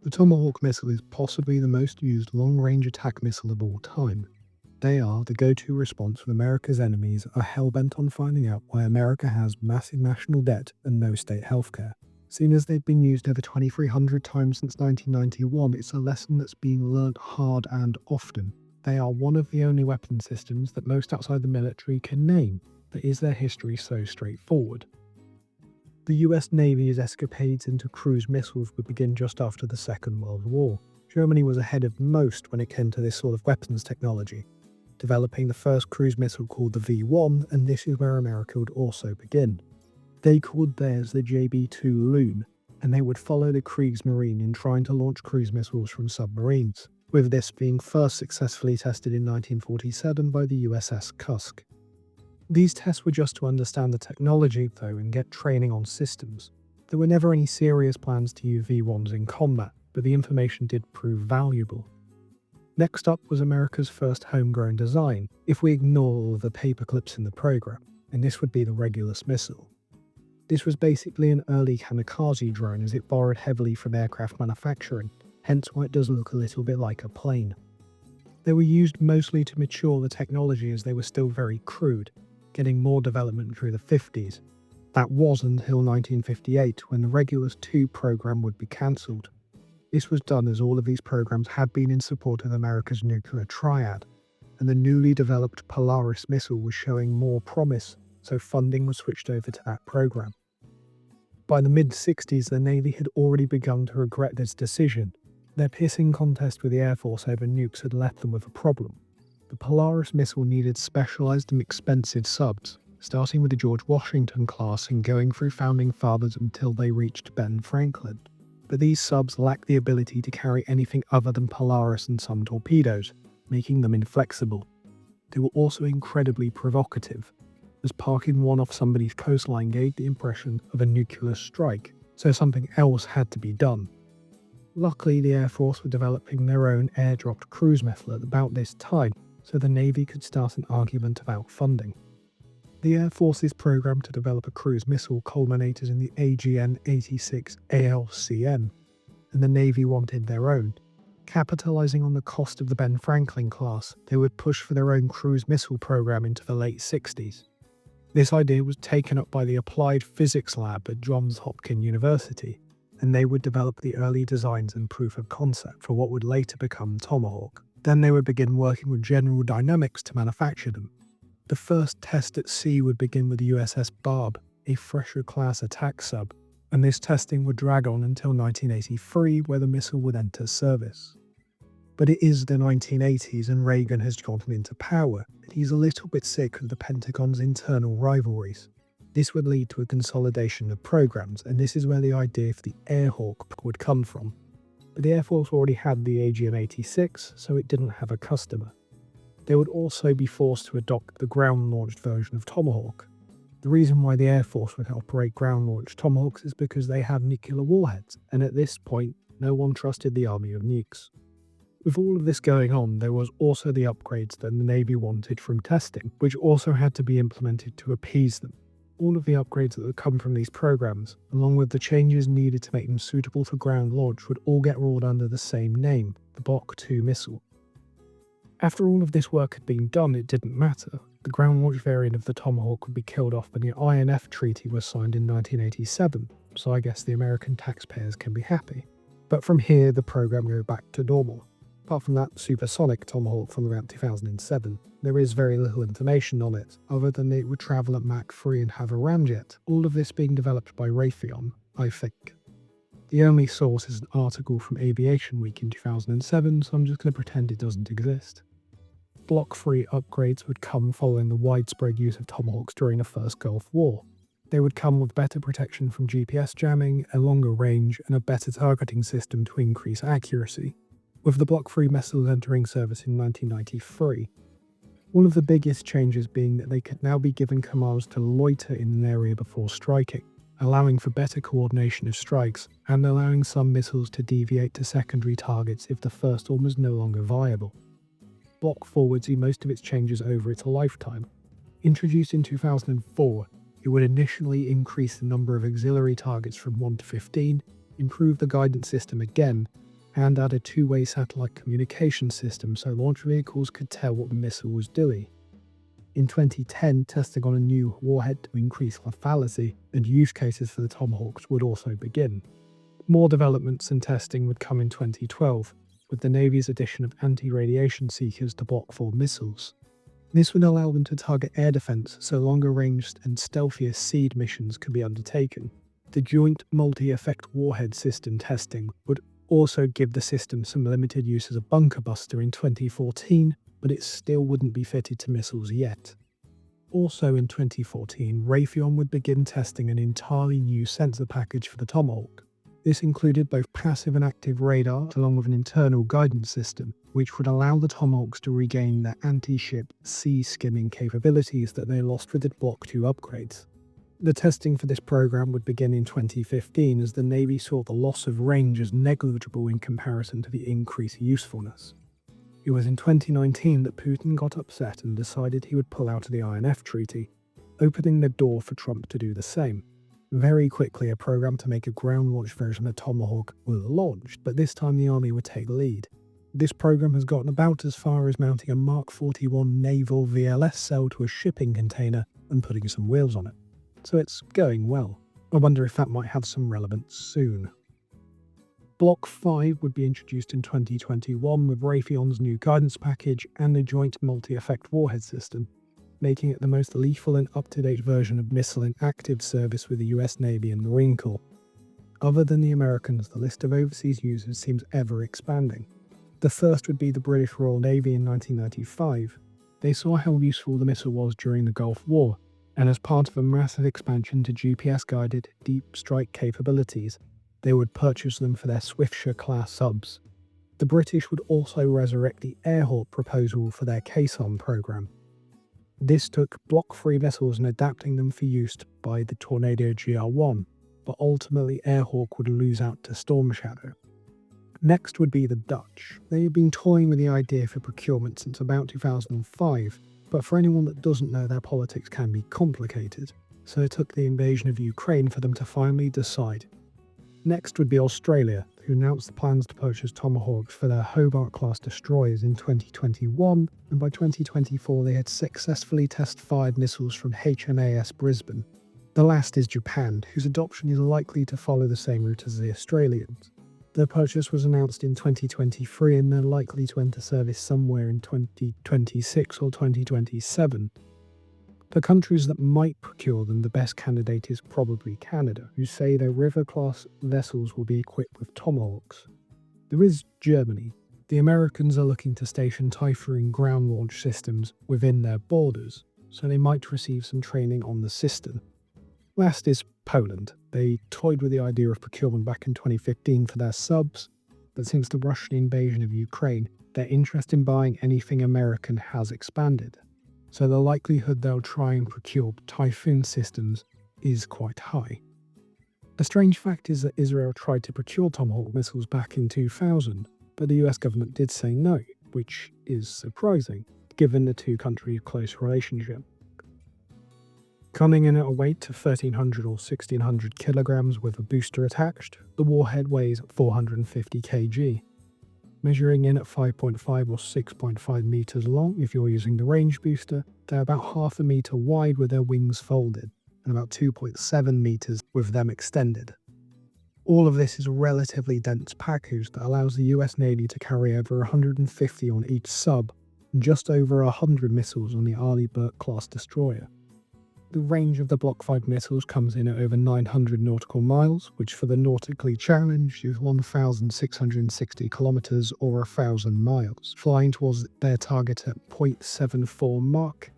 The Tomahawk missile is possibly the most used long-range attack missile of all time. They are the go-to response when America's enemies are hell-bent on finding out why America has massive national debt and no state healthcare. Seeing as they've been used over 2,300 times since 1991, it's a lesson that's being learnt hard and often. They are one of the only weapon systems that most outside the military can name, but is their history so straightforward? The US Navy's escapades into cruise missiles would begin just after the Second World War. Germany was ahead of most when it came to this sort of weapons technology, developing the first cruise missile called the V-1, and this is where America would also begin. They called theirs the JB-2 Loon, and they would follow the Kriegsmarine in trying to launch cruise missiles from submarines, with this being first successfully tested in 1947 by the USS Kursk. These tests were just to understand the technology, though, and get training on systems. There were never any serious plans to use V-1s in combat, but the information did prove valuable. Next up was America's first homegrown design, if we ignore all of the paperclips in the program, and this would be the Regulus missile. This was basically an early kamikaze drone as it borrowed heavily from aircraft manufacturing, hence why it does look a little bit like a plane. They were used mostly to mature the technology as they were still very crude, getting more development through the 50s. That was until 1958 when the Regulus II program would be cancelled. This was done as all of these programs had been in support of America's nuclear triad, and the newly developed Polaris missile was showing more promise, so funding was switched over to that program. By the mid-60s, the Navy had already begun to regret this decision. Their pissing contest with the Air Force over nukes had left them with a problem. The Polaris missile needed specialized and expensive subs, starting with the George Washington class and going through founding fathers until they reached Ben Franklin. But these subs lacked the ability to carry anything other than Polaris and some torpedoes, making them inflexible. They were also incredibly provocative, as parking one off somebody's coastline gave the impression of a nuclear strike, so something else had to be done. Luckily, the Air Force were developing their own air-dropped cruise missile at about this time, so the Navy could start an argument about funding. The Air Force's program to develop a cruise missile culminated in the AGN-86 ALCM, and the Navy wanted their own. Capitalizing on the cost of the Ben Franklin class, they would push for their own cruise missile program into the late 60s. This idea was taken up by the Applied Physics Lab at Johns Hopkins University, and they would develop the early designs and proof of concept for what would later become Tomahawk. Then they would begin working with General Dynamics to manufacture them. The first test at sea would begin with the USS Barb, a Thresher-class attack sub, and this testing would drag on until 1983, where the missile would enter service. But it is the 1980s and Reagan has gotten into power, and he's a little bit sick of the Pentagon's internal rivalries. This would lead to a consolidation of programs, and this is where the idea for the Airhawk would come from. But the Air Force already had the AGM-86, so it didn't have a customer. They would also be forced to adopt the ground-launched version of Tomahawk. The reason why the Air Force would operate ground-launched Tomahawks is because they have nuclear warheads, and at this point, no one trusted the army of nukes. With all of this going on, there was also the upgrades that the Navy wanted from testing, which also had to be implemented to appease them. All of the upgrades that would come from these programs, along with the changes needed to make them suitable for ground launch, would all get rolled under the same name, the Block II missile. After all of this work had been done, it didn't matter. The ground launch variant of the Tomahawk would be killed off when the INF Treaty was signed in 1987, so I guess the American taxpayers can be happy. But from here, the program goes back to normal. Apart from that supersonic Tomahawk from around 2007, there is very little information on it, other than it would travel at Mach 3 and have a ramjet, all of this being developed by Raytheon, I think. The only source is an article from Aviation Week in 2007, so I'm just going to pretend it doesn't exist. Block 3 upgrades would come following the widespread use of Tomahawks during the First Gulf War. They would come with better protection from GPS jamming, a longer range, and a better targeting system to increase accuracy, with the Block 3 missiles entering service in 1993. One of the biggest changes being that they could now be given commands to loiter in an area before striking, allowing for better coordination of strikes, and allowing some missiles to deviate to secondary targets if the first one was no longer viable. Block 4 would see most of its changes over its lifetime. Introduced in 2004, it would initially increase the number of auxiliary targets from 1 to 15, improve the guidance system again, and add a two-way satellite communication system so launch vehicles could tell what the missile was doing. In 2010, testing on a new warhead to increase lethality and use cases for the Tomahawks would also begin. More developments and testing would come in 2012, with the Navy's addition of anti-radiation seekers to Block 4 missiles. This would allow them to target air defense so longer-ranged and stealthier SEAD missions could be undertaken. The Joint Multi-Effect Warhead System testing would also give the system some limited use as a bunker buster in 2014, but it still wouldn't be fitted to missiles yet. Also in 2014, Raytheon would begin testing an entirely new sensor package for the Tomahawk. This included both passive and active radar along with an internal guidance system, which would allow the Tomahawks to regain their anti-ship sea skimming capabilities that they lost with the Block 2 upgrades. The testing for this program would begin in 2015 as the Navy saw the loss of range as negligible in comparison to the increased usefulness. It was in 2019 that Putin got upset and decided he would pull out of the INF Treaty, opening the door for Trump to do the same. Very quickly, a program to make a ground-launched version of Tomahawk was launched, but this time the Army would take the lead. This program has gotten about as far as mounting a Mark 41 naval VLS cell to a shipping container and putting some wheels on it. So it's going well. I wonder if that might have some relevance soon. Block 5 would be introduced in 2021 with Raytheon's new guidance package and a joint multi-effect warhead system, making it the most lethal and up-to-date version of missile in active service with the US Navy and Marine Corps. Other than the Americans, the list of overseas users seems ever expanding. The first would be the British Royal Navy in 1995. They saw how useful the missile was during the Gulf War, and as part of a massive expansion to GPS-guided deep strike capabilities, they would purchase them for their Swiftsure-class subs. The British would also resurrect the Airhawk proposal for their Caisson program. This took Block 3 missiles and adapting them for use by the Tornado GR1, but ultimately Airhawk would lose out to Storm Shadow. Next would be the Dutch. They had been toying with the idea for procurement since about 2005, but for anyone that doesn't know, their politics can be complicated, so it took the invasion of Ukraine for them to finally decide. Next would be Australia, who announced the plans to purchase Tomahawks for their Hobart-class destroyers in 2021, and by 2024 they had successfully test-fired missiles from HMAS Brisbane. The last is Japan, whose adoption is likely to follow the same route as the Australians. Their purchase was announced in 2023 and they're likely to enter service somewhere in 2026 or 2027. For countries that might procure them, the best candidate is probably Canada, who say their river-class vessels will be equipped with Tomahawks. There is Germany. The Americans are looking to station Typhoon ground launch systems within their borders, so they might receive some training on the system. Last is Poland. They toyed with the idea of procurement back in 2015 for their subs, but since the Russian invasion of Ukraine, their interest in buying anything American has expanded. So the likelihood they'll try and procure Typhoon systems is quite high. The strange fact is that Israel tried to procure Tomahawk missiles back in 2000, but the US government did say no, which is surprising, given the two countries' close relationship. Coming in at a weight of 1,300 or 1,600 kilograms with a booster attached, the warhead weighs 450 kg. Measuring in at 5.5 or 6.5 meters long if you're using the range booster, they're about half a meter wide with their wings folded, and about 2.7 meters with them extended. All of this is a relatively dense package that allows the US Navy to carry over 150 on each sub, and just over 100 missiles on the Arleigh Burke-class destroyer. The range of the Block 5 missiles comes in at over 900 nautical miles, which for the nautically challenged is 1,660 kilometers or 1,000 miles, flying towards their target at 0.74 Mach,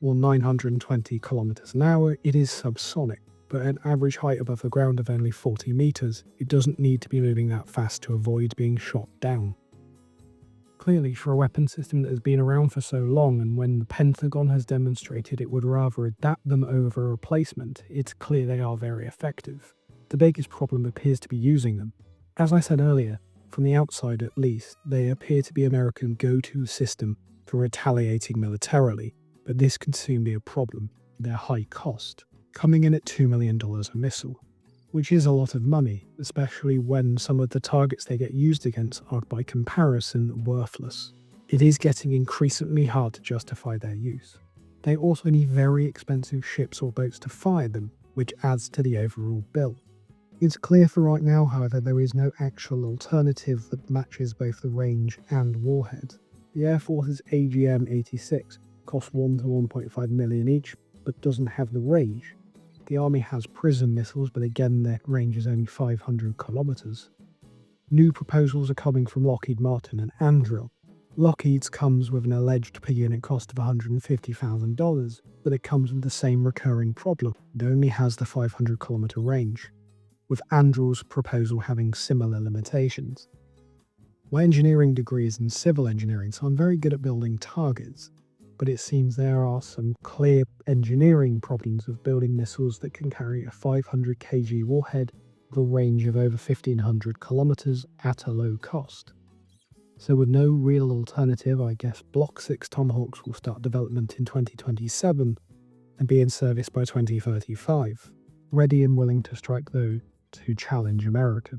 or 920 kilometers an hour. It is subsonic, but at an average height above the ground of only 40 meters, it doesn't need to be moving that fast to avoid being shot down. Clearly, for a weapon system that has been around for so long, and when the Pentagon has demonstrated it would rather adapt them over a replacement, it's clear they are very effective. The biggest problem appears to be using them. As I said earlier, from the outside at least, they appear to be American go-to system for retaliating militarily, but this can soon be a problem, their high cost, coming in at $2 million a missile. which is a lot of money, especially when some of the targets they get used against are by comparison worthless. It is getting increasingly hard to justify their use. They also need very expensive ships or boats to fire them, which adds to the overall bill. It's clear for right now, however, there is no actual alternative that matches both the range and warhead. The Air Force's AGM-86 costs 1 to 1.5 million each, but doesn't have the range. The Army has PRISM missiles, but again their range is only 500 kilometers. New proposals are coming from Lockheed Martin and Anduril. Lockheed's comes with an alleged per unit cost of $150,000, but it comes with the same recurring problem. It only has the 500 kilometer range, with Anduril's proposal having similar limitations. My engineering degree is in civil engineering, so I'm very good at building targets, but it seems there are some clear engineering problems of building missiles that can carry a 500 kg warhead with a range of over 1500 kilometers at a low cost. So with no real alternative, I guess Block 6 Tomahawks will start development in 2027 and be in service by 2035, ready and willing to strike those who challenge America.